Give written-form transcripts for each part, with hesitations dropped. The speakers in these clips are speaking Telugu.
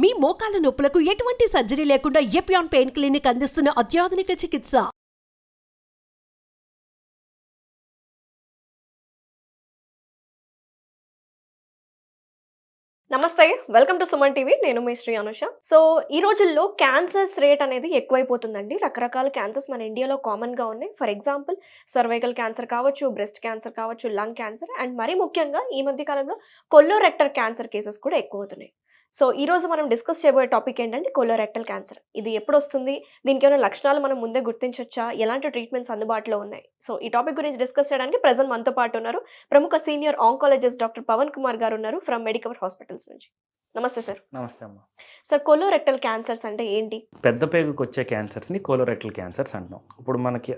మీ మోకాల నొప్పులకు ఎటువంటి సర్జరీ లేకుండా ఎపియాన్ పెయిన్ క్లినిక్ అందిస్తున్న అత్యాధునిక చికిత్స. నమస్తే, వెల్కమ్ టు సుమన్ టీవీ. నేను మీ శ్రీ అనుష. సో ఈ రోజుల్లో క్యాన్సర్స్ రేట్ అనేది ఎక్కువైపోతుందండి. రకరకాల క్యాన్సర్స్ మన ఇండియాలో కామన్గా ఉన్నాయి. ఫర్ ఎగ్జాంపుల్ సర్వైకల్ క్యాన్సర్ కావచ్చు, బ్రెస్ట్ క్యాన్సర్ కావచ్చు, లంగ్ క్యాన్సర్ అండ్ మరీ ముఖ్యంగా ఈ మధ్య కాలంలో కొలోరెక్టల్ క్యాన్సర్ కేసెస్ కూడా ఎక్కువ అవుతున్నాయి. సో ఈ రోజు మనం డిస్కస్ చేయబోయే టాపిక్ ఏంటంటే కొలోరెక్టల్ క్యాన్సర్. ఇది ఎప్పుడు వస్తుంది, దీనికి ఏమైనా లక్షణాలు మనం ముందే గుర్తించవచ్చా, ఎలాంటి ట్రీట్మెంట్స్ అందుబాటులో ఉన్నాయి? సో ఈ టాపిక్ గురించి డిస్కస్ చేయడానికి ప్రెజెంట్ మనతో పాటు ఉన్నారు ప్రముఖ senior oncologist doctor Pavan Kumar గారు ఉన్నారు ఫ్రమ్ మెడికవర్ హాస్పిటల్స్ నుంచి. నమస్తే సార్. నమస్తే అమ్మ. సార్, కొలోరెక్టల్ క్యాన్సర్స్ అంటే ఏంటి? పెద్ద పేగుకు వచ్చే క్యాన్సర్స్ని కోలోరెక్టల్ క్యాన్సర్స్ అంటాం. ఇప్పుడు మనకి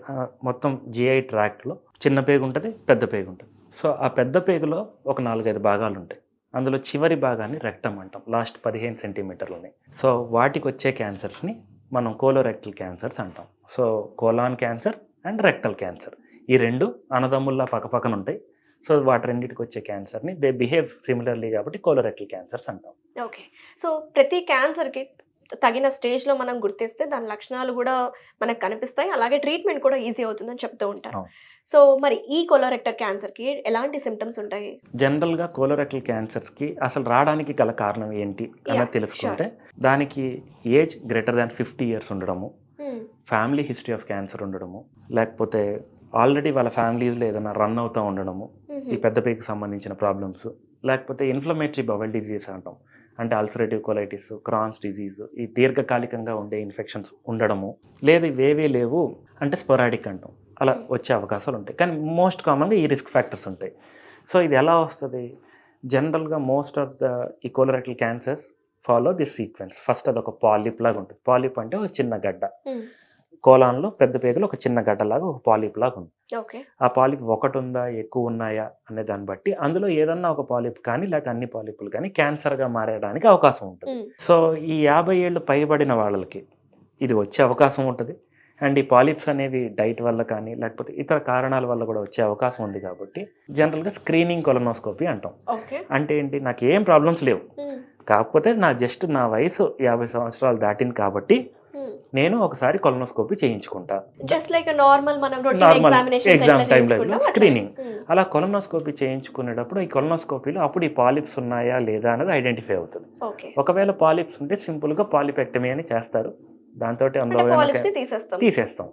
మొత్తం జిఐ ట్రాక్ట్లో చిన్న పేగు ఉంటుంది, పెద్ద పేగు ఉంటుంది. సో ఆ పెద్ద పేగులో ఒక 4-5 భాగాలు ఉంటాయి. అందులో చివరి భాగాన్ని రెక్టమ్ అంటాం. లాస్ట్ 15 సెంటీమీటర్లు ఉన్నాయి. సో వాటికి వచ్చే క్యాన్సర్స్ని మనం కోలోరెక్టల్ క్యాన్సర్స్ అంటాం. So colon cancer and rectal cancer ఈ రెండు అన్నదమ్ముల్లా పక్కపక్కన ఉంటాయి. సో వాటి రెండింటికి వచ్చే క్యాన్సర్ని దే బిహేవ్ సిమిలర్లీ కాబట్టి కోలోరెక్టల్ క్యాన్సర్స్ అంటాం. ఓకే. సో ప్రతి క్యాన్సర్కి తగిన స్టేజ్లో మనం గుర్తిస్తే దాని లక్షణాలు కూడా మనకు కనిపిస్తాయి, అలాగే ట్రీట్మెంట్ కూడా ఈజీ అవుతుందని చెప్తూ ఉంటారు. సో మరి ఈ కొలోరెక్టల్ క్యాన్సర్కి ఎలాంటి సిమ్టమ్స్ ఉంటాయి? జనరల్గా కోలోరెక్టల్ క్యాన్సర్స్కి అసలు రావడానికి గల కారణం ఏంటి అన్నది తెలుసుకుంటే దానికి ఏజ్ గ్రేటర్ దాన్ 50 years ఉండడము, ఫ్యామిలీ హిస్టరీ ఆఫ్ క్యాన్సర్ ఉండడము, లేకపోతే ఆల్రెడీ వాళ్ళ ఫ్యామిలీస్లో ఏదైనా రన్ అవుతూ ఉండడము, ఈ పెద్ద పేగుకి సంబంధించిన ప్రాబ్లమ్స్, లేకపోతే ఇన్ఫ్లమేటరీ బవల్ డిజీజ్ అంటాం, అంటే అల్సరేటివ్ కొలైటిస్, క్రాన్స్ డిజీజ్, ఈ దీర్ఘకాలికంగా ఉండే ఇన్ఫెక్షన్స్ ఉండడము, లేదు ఇవేవీ లేవు అంటే స్పొరాడిక్ అంటాం, అలా వచ్చే అవకాశాలు ఉంటాయి. కానీ మోస్ట్ కామన్గా ఈ రిస్క్ ఫ్యాక్టర్స్ ఉంటాయి. సో ఇది ఎలా వస్తుంది? జనరల్గా మోస్ట్ ఆఫ్ ద ఈ colorectal cancers follow this sequence. First అది ఒక పాలిప్ లాగా ఉంటుంది. పాలిప్ అంటే ఒక చిన్న గడ్డ, కోలాన్లో పెద్ద పేగులో ఒక చిన్న గడ్డలాగా ఒక పాలిప్ లాగా ఉంది. ఆ పాలిప్ ఒకటి ఉందా, ఎక్కువ ఉన్నాయా అనే దాన్ని బట్టి అందులో ఏదన్నా ఒక పాలిప్ కానీ లేకపోతే అన్ని పాలిప్లు కానీ క్యాన్సర్గా మారడానికి అవకాశం ఉంటుంది. సో ఈ 50 ఏళ్ళు పైబడిన వాళ్ళకి ఇది వచ్చే అవకాశం ఉంటుంది. అండ్ ఈ పాలిప్స్ అనేవి డైట్ వల్ల కానీ లేకపోతే ఇతర కారణాల వల్ల కూడా వచ్చే అవకాశం ఉంది. కాబట్టి జనరల్గా స్క్రీనింగ్ కొలనోస్కోపీ అంటాం. అంటే ఏంటి, నాకు ఏం ప్రాబ్లమ్స్ లేవు, కాకపోతే నా వయసు 50 సంవత్సరాలు దాటింది కాబట్టి నేను ఒకసారి కొలనోస్కోపీ చేయించుకుంటా. జస్ట్ లైక్ నార్మల్ ఎగ్జామ్ టైంలో స్క్రీనింగ్. అలా కొలనోస్కోపీ చేయించుకునేటప్పుడు ఈ కొలనోస్కోపీలో అప్పుడు ఈ పాలిప్స్ ఉన్నాయా లేదా అనేది ఐడెంటిఫై అవుతుంది. ఒకవేళ పాలిప్స్ ఉంటే సింపుల్గా పాలిపెక్టమీ అని చేస్తారు. దాంతో తీసేస్తాం.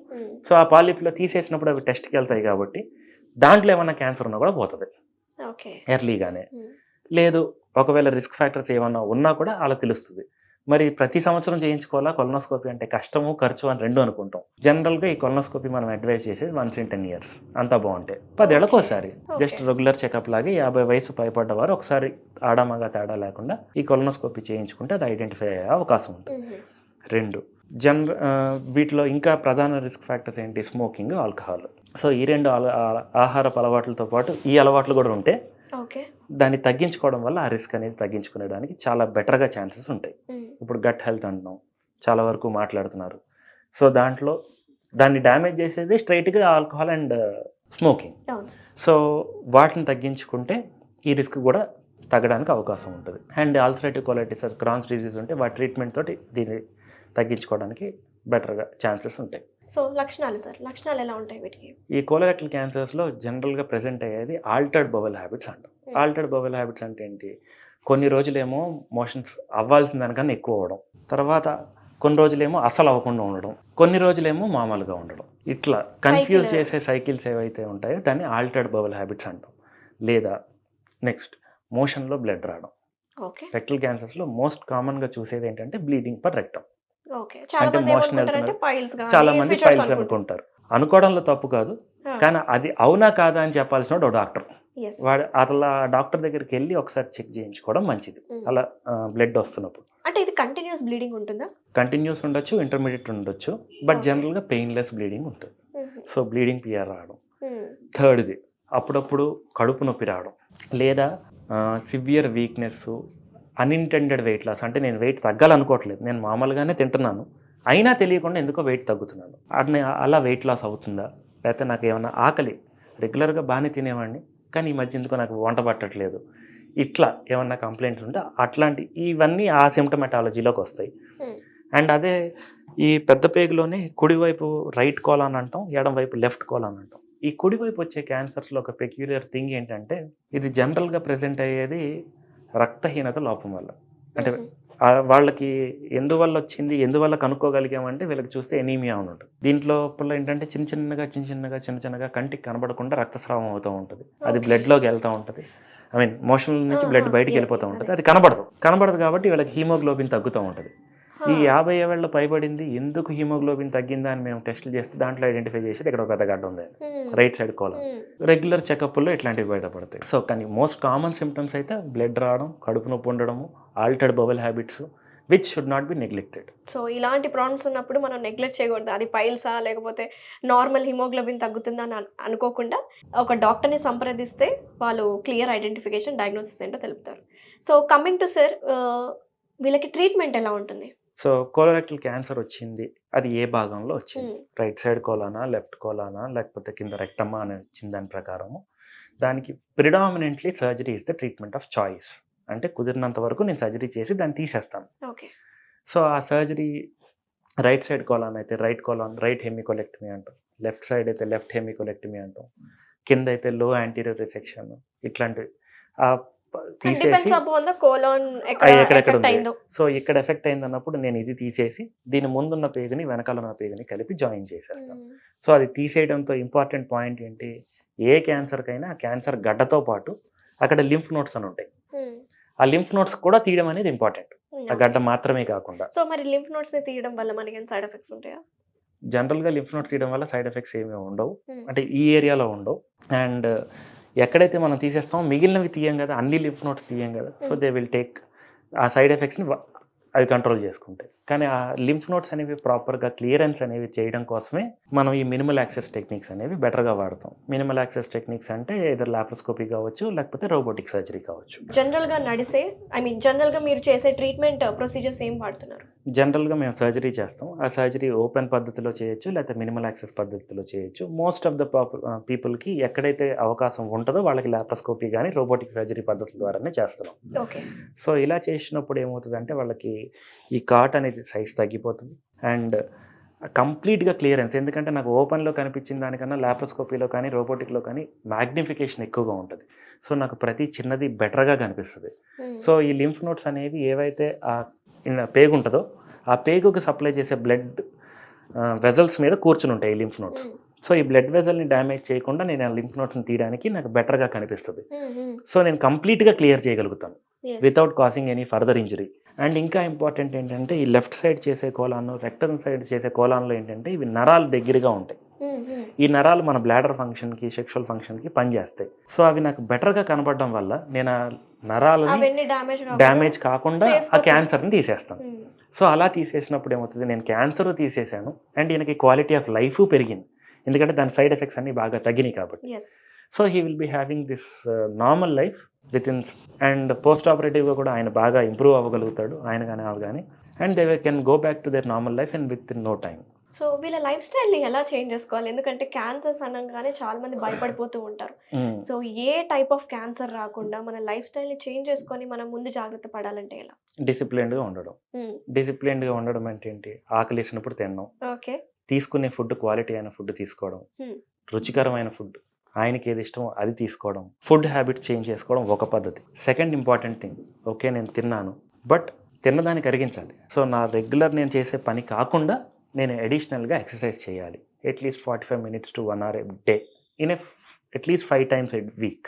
సో ఆ పాలిప్లో తీసేసినప్పుడు అవి టెస్ట్కి వెళ్తాయి కాబట్టి దాంట్లో ఏమన్నా క్యాన్సర్ ఉన్నా కూడా పోతుంది ఎర్లీగానే. లేదు ఒకవేళ రిస్క్ ఫ్యాక్టర్స్ ఏమన్నా ఉన్నా కూడా అలా తెలుస్తుంది. మరి ప్రతి సంవత్సరం చేయించుకోవాలా కొలనోస్కోపీ అంటే కష్టము, ఖర్చు అని రెండు అనుకుంటాం. జనరల్గా ఈ కొలనోస్కోపీ మనం అడ్వైజ్ చేసేది 1 in 10 years అంతా బాగుంటాయి. 10 ఏళ్ళకి ఒకసారి జస్ట్ రెగ్యులర్ చెకప్ లాగే 50 వయసు పైపడ్డవారు ఒకసారి ఆడామగా తేడా లేకుండా ఈ కొలనోస్కోపీ చేయించుకుంటే అది ఐడెంటిఫై అయ్యే అవకాశం ఉంటుంది. 2 వీటిలో ఇంకా ప్రధాన రిస్క్ ఫ్యాక్టర్స్ ఏంటి? Smoking, alcohol. సో ఈ 2 ఆహారపు అలవాట్లతో పాటు ఈ అలవాట్లు కూడా ఉంటే దాన్ని తగ్గించుకోవడం వల్ల ఆ రిస్క్ అనేది తగ్గించుకునేదానికి చాలా బెటర్గా ఛాన్సెస్ ఉంటాయి. ఇప్పుడు గట్ హెల్త్ అంటున్నాం, చాలా వరకు మాట్లాడుతున్నారు. సో దాంట్లో దాన్ని డ్యామేజ్ చేసేది స్ట్రైట్గా ఆల్కహాల్ అండ్ స్మోకింగ్. సో వాటిని తగ్గించుకుంటే ఈ రిస్క్ కూడా తగ్గడానికి అవకాశం ఉంటుంది. And ulcerative colitis, Crohn's disease ఉంటే వాటి ట్రీట్మెంట్ తోటి దీన్ని తగ్గించుకోవడానికి బెటర్గా ఛాన్సెస్ ఉంటాయి. సో లక్షణాలు ఎలా ఉంటాయి వీటికి? ఈ కోలోరెక్టల్ క్యాన్సర్స్లో జనరల్గా ప్రెజెంట్ అయ్యేది ఆల్టర్డ్ బవల్ హ్యాబిట్స్ అంటాం. ఆల్టర్డ్ బవల్ హ్యాబిట్స్ అంటే ఏంటి? కొన్ని రోజులేమో మోషన్స్ అవ్వాల్సిన దానికన్నా ఎక్కువ అవ్వడం, తర్వాత కొన్ని రోజులేమో అసలు అవ్వకుండా ఉండడం, కొన్ని రోజులేమో మామూలుగా ఉండడం, ఇట్లా కన్ఫ్యూజ్ చేసే సైకిల్స్ ఏవైతే ఉంటాయో దాన్ని ఆల్టర్డ్ బవల్ హ్యాబిట్స్ అంటాం. లేదా నెక్స్ట్ మోషన్లో బ్లడ్ రావడం. రెక్టల్ క్యాన్సర్స్లో మోస్ట్ కామన్గా చూసేది ఏంటంటే బ్లీడింగ్ పర్ రెక్టమ్. అంటే మోషన్ చాలా మంది పైల్స్ అనుకుంటారు. అనుకోవడంలో తప్పు కాదు, కానీ అది అవునా కాదా అని చెప్పాల్సిన ఒక డాక్టర్. వాడు అట్లా డాక్టర్ దగ్గరికి వెళ్ళి ఒకసారి చెక్ చేయించుకోవడం మంచిది. అలా బ్లడ్ వస్తున్నప్పుడు. అంటే ఇది కంటిన్యూస్ బ్లీడింగ్ ఉంటుందా? కంటిన్యూస్ ఉండొచ్చు, ఇంటర్మీడియట్ ఉండొచ్చు, బట్ జనరల్గా పెయిన్లెస్ బ్లీడింగ్ ఉంటుంది. సో బ్లీడింగ్ పిఆర్ రావడం. థర్డ్ది అప్పుడప్పుడు కడుపు నొప్పి రావడం, లేదా severe weakness, unintended weight loss. అంటే నేను వెయిట్ తగ్గాలనుకోవట్లేదు, నేను మామూలుగానే తింటున్నాను, అయినా తెలియకుండా ఎందుకో వెయిట్ తగ్గుతున్నాను. అలా వెయిట్ లాస్ అవుతుందా? లేకపోతే నాకు ఏమన్నా ఆకలి, రెగ్యులర్గా బాగానే తినేవాడిని కానీ ఈ మధ్య ఎందుకో నాకు వంట పట్టట్లేదు, ఇట్లా ఏమన్నా కంప్లైంట్స్ ఉంటే అట్లాంటి ఇవన్నీ ఆ సిమ్టమాటాలజీలోకి వస్తాయి. అండ్ అదే ఈ పెద్ద పేగులోనే కుడివైపు రైట్ కోలాన్ అంటాం, ఎడం వైపు లెఫ్ట్ కోలాన్ అంటాం. ఈ కుడివైపు వచ్చే క్యాన్సర్స్లో ఒక పెక్యులర్ థింగ్ ఏంటంటే ఇది జనరల్గా ప్రెజెంట్ అయ్యేది రక్తహీనత లోపం వల్ల. అంటే వాళ్ళకి ఎందువల్ల వచ్చింది, ఎందువల్ల కనుక్కోగలిగామంటే వీళ్ళకి చూస్తే ఎనీమియా అని ఉంటుంది. దీంట్లో ఏంటంటే చిన్న చిన్నగా కంటికి కనబడకుండా రక్తస్రావం అవుతూ ఉంటుంది. అది బ్లడ్లోకి వెళ్తూ ఉంటుంది. ఐ మీన్ మోషన్ నుంచి బ్లడ్ బయటికి వెళ్ళిపోతూ ఉంటుంది. అది కనబడదు కాబట్టి వీళ్ళకి హీమోగ్లోబిన్ తగ్గుతూ ఉంటుంది. ఈ 50 ఏళ్ల పైబడింది ఎందుకు హీమోగ్లోబిన్ తగ్గిందా అని మేము టెస్టులు చేస్తే దాంట్లో ఐడెంటిఫై చేసేది ఇక్కడ ఒక పెద్ద గడ్డ ఉంది, రైట్ సైడ్ కోలాన్. రెగ్యులర్ చెకప్లో ఇట్లాంటివి బయటపడతాయి. సో కానీ మోస్ట్ కామన్ సిమ్టమ్స్ అయితే బ్లడ్ రావడం, కడుపు నొప్పి ఉండడము, altered bowel habits which should not be neglected. So ఇలాంటి ప్రాబ్లమ్స్ ఉన్నప్పుడు మనం నెగ్లెక్ట్ చేయకూడదు. అది పైల్సా లేకపోతే నార్మల్ హిమోగ్లోబిన్ తగ్గుతుందా అని అనుకోకుండా ఒక డాక్టర్ని సంప్రదిస్తే వాళ్ళు క్లియర్ ఐడెంటిఫికేషన్, డయాగ్నోసిస్ ఏంటో తెలుపుతారు. సో కమింగ్ టు సార్, వీళ్ళకి ట్రీట్మెంట్ ఎలా ఉంటుంది? సో కోలోరెక్టల్ క్యాన్సర్ వచ్చింది, అది ఏ భాగంలో వచ్చింది, రైట్ సైడ్ కోలానా, లెఫ్ట్ కోలానా, లేకపోతే కింద రెక్టమా అని వచ్చిన దాని ప్రకారము దానికి predominantly surgery is the treatment of choice. అంటే కుదిరినంత వరకు నేను సర్జరీ చేసి దాన్ని తీసేస్తాను. సో ఆ సర్జరీ రైట్ సైడ్ కోలాన్ అయితే రైట్ కోలాన్, రైట్ హెమికోలెక్టమీ అంటాం. లెఫ్ట్ సైడ్ అయితే లెఫ్ట్ హెమికోలెక్టమీ అంటాం. కింద అయితే లో యాంటీరియర్ రిసెక్షన్, ఇట్లాంటివి తీసేసి ఎక్కడెక్కడ ఉంది. సో ఇక్కడ ఎఫెక్ట్ అయింది అన్నప్పుడు నేను ఇది తీసేసి దీని ముందున్న పేగుని వెనకాల ఉన్న పేగుని కలిపి జాయిన్ చేసేస్తాను. సో అది తీసేయడంతో ఇంపార్టెంట్ పాయింట్ ఏంటి, ఏ క్యాన్సర్కైనా ఆ క్యాన్సర్ గడ్డతో పాటు అక్కడ లింఫ్ నోట్స్ అని ఉంటాయి. ఆ లింఫ్ నోట్స్ కూడా తీయడం అనేది ఇంపార్టెంట్, ఆ గడ్డ మాత్రమే కాకుండా. సో మరి లింఫ్ నోట్స్ తీయడం వల్ల మనకి సైడ్ ఎఫెక్ట్స్ ఉంటాయా? జనరల్గా లింఫ్ నోట్స్ తీయడం వల్ల సైడ్ ఎఫెక్ట్స్ ఏమీ ఉండవు, అంటే ఈ ఏరియాలో ఉండవు. అండ్ ఎక్కడైతే మనం తీసేస్తామో మిగిలినవి తీయం కదా, అన్ని లింఫ్ నోట్స్ తీయం కదా. సో దే విల్ టేక్ ఆ సైడ్ ఎఫెక్ట్స్ని అవి కంట్రోల్ చేసుకుంటాయి. కానీ ఆ లింఫ్ నోట్స్ అనేవి ప్రాపర్గా క్లియరెన్స్ అనేవి చేయడం కోసమే మనం ఈ మినిమల్ యాక్సెస్ టెక్నిక్స్ అనేవి బెటర్గా వాడతాం. మినిమల్ యాక్సెస్ టెక్నిక్స్ అంటే ఏదో లాప్రోస్కోపీ కావచ్చు, లేకపోతే రోబోటిక్ సర్జరీ కావచ్చు. జనరల్గా మీరు చేసే ట్రీట్మెంట్ ప్రొసీజర్స్ ఏం వాడుతున్నారు? జనరల్గా మేము సర్జరీ చేస్తాం. ఆ సర్జరీ ఓపెన్ పద్ధతిలో చేయొచ్చు, లేకపోతే మినిమల్ యాక్సెస్ పద్ధతిలో చేయొచ్చు. మోస్ట్ ఆఫ్ ద పీపుల్కి ఎక్కడైతే అవకాశం ఉంటుందో వాళ్ళకి లాప్రోస్కోపీ కానీ రోబోటిక్ సర్జరీ పద్ధతుల ద్వారానే చేస్తున్నాం. సో ఇలా చేసినప్పుడు ఏమవుతుందంటే వాళ్ళకి ఈ కాట్ అనేది సైజ్ తగ్గిపోతుంది అండ్ కంప్లీట్గా క్లియరెన్స్. ఎందుకంటే నాకు ఓపెన్లో కనిపించిన దానికన్నా లాప్రోస్కోపీలో కానీ రోబోటిక్లో కానీ మ్యాగ్నిఫికేషన్ ఎక్కువగా ఉంటుంది. సో నాకు ప్రతి చిన్నది బెటర్గా కనిపిస్తుంది. సో ఈ లింఫ్ నోట్స్ అనేవి ఏవైతే ఆ పేగు ఉంటుందో ఆ పేగుకి సప్లై చేసే బ్లడ్ వెజల్స్ మీద కూర్చుని ఉంటాయి ఈ లింఫ్ నోట్స్. సో ఈ బ్లడ్ వెజల్ని డ్యామేజ్ చేయకుండా నేను ఆ లింఫ్ నోట్స్ని తీయడానికి నాకు బెటర్గా కనిపిస్తుంది. సో నేను కంప్లీట్గా క్లియర్ చేయగలుగుతాను without causing any further injury. And ఇంకా ఇంపార్టెంట్ ఏంటంటే ఈ లెఫ్ట్ సైడ్ చేసే కోలాన్, రెక్టమ్ సైడ్ చేసే కోలాన్లో ఏంటంటే ఇవి నరాలు దగ్గరగా ఉంటాయి. ఈ నరాలు మన బ్లాడర్ ఫంక్షన్కి, సెక్షువల్ ఫంక్షన్కి పనిచేస్తాయి. సో అవి నాకు బెటర్గా కనబడడం వల్ల నేను ఆ నరాలని డ్యామేజ్ కాకుండా ఆ క్యాన్సర్ని తీసేస్తాను. సో అలా తీసేసినప్పుడు ఏమవుతుంది, నేను క్యాన్సర్ తీసేసాను అండ్ ఈయనకి క్వాలిటీ ఆఫ్ లైఫ్ పెరిగింది, ఎందుకంటే దాని సైడ్ ఎఫెక్ట్స్ అన్ని బాగా తగ్గినాయి కాబట్టి. So he will be having this normal life with in. And post ఆపరేటివ్గా కూడా ఆయన బాగా ఇంప్రూవ్ అవ్వగలుగుతాడు, ఆయన కానీ అవి కానీ. And they can go back to their normal life and with in no time. So వీళ్ళ లైఫ్ స్టైల్ని ఎలా చేంజ్ చేసుకోవాలి? ఎందుకంటే క్యాన్సర్స్ అనగానే చాలా మంది భయపడిపోతూ ఉంటారు. So A type of cancer రాకుండా మన లైఫ్ స్టైల్ని చేంజ్ చేసుకొని మనం ముందు జాగ్రత్త పడాలంటే ఎలా? డిసిప్లిన్డ్గా ఉండడం. డిసిప్లిన్డ్గా ఉండడం అంటే ఏంటి, ఆకలి వేసినప్పుడు తినడం, తీసుకునే ఫుడ్ క్వాలిటీ అయిన ఫుడ్ తీసుకోవడం, రుచికరమైన ఫుడ్, ఆయనకి ఏది ఇష్టమో అది తీసుకోవడం, ఫుడ్ హ్యాబిట్స్ చేంజ్ చేసుకోవడం ఒక పద్ధతి. సెకండ్ ఇంపార్టెంట్ థింగ్, ఓకే నేను తిన్నాను బట్ తిన్నదానికి అరిగించాలి. సో నా రెగ్యులర్ నేను చేసే పని కాకుండా నేను అడిషనల్గా ఎక్సర్సైజ్ చేయాలి. At least 45 minutes to 1 hour a day in at least 5 times a week.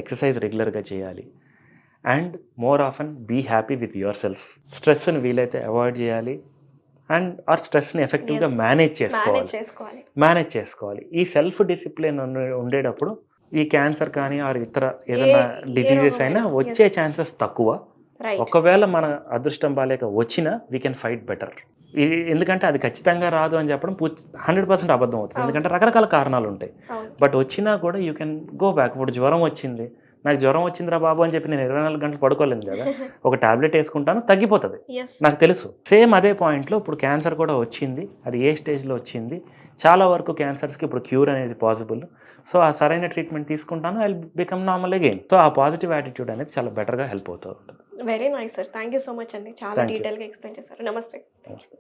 Exercise రెగ్యులర్గా చేయాలి. And more often be happy with your self. స్ట్రెస్ని వీలైతే అవాయిడ్ చేయాలి అండ్ ఆ స్ట్రెస్ని ఎఫెక్టివ్గా మేనేజ్ చేసుకోవాలి. ఈ సెల్ఫ్ డిసిప్లిన్ ఉండేటప్పుడు ఈ క్యాన్సర్ కానీ ఆర్ ఇతర ఏదైనా డిసీజెస్ అయినా వచ్చే ఛాన్సెస్ తక్కువ. ఒకవేళ మన అదృష్టం బాలేక వచ్చినా వీ కెన్ ఫైట్ బెటర్. ఎందుకంటే అది ఖచ్చితంగా రాదు అని చెప్పడం 100% అబద్ధం అవుతుంది, ఎందుకంటే రకరకాల కారణాలు ఉంటాయి. బట్ వచ్చినా కూడా యూ కెన్ గో బ్యాక్. ఇప్పుడు జ్వరం వచ్చింది, నాకు జ్వరం వచ్చిందిరా బాబు అని చెప్పి నేను 24 గంటలు పడుకోలేను కదా, ఒక టాబ్లెట్ వేసుకుంటాను తగ్గిపోతుంది, నాకు తెలుసు. సేమ్ అదే పాయింట్లో ఇప్పుడు క్యాన్సర్ కూడా వచ్చింది, అది ఏ స్టేజ్లో వచ్చింది. చాలా వరకు క్యాన్సర్స్కి ఇప్పుడు క్యూర్ అనేది పాసిబుల్. సో ఆ సరైన ట్రీట్మెంట్ తీసుకుంటాను, I become normal again. So ఆ పాజిటివ్ యాటిట్యూడ్ అనేది చాలా బెటర్గా హెల్ప్ అవుతూ ఉంటుంది. Very nice sir, thank you so much అండి, చాలా Thank you. డీటెయిల్గా ఎక్స్ప్లెయిన్ చేశారు. నమస్తే. నమస్తే.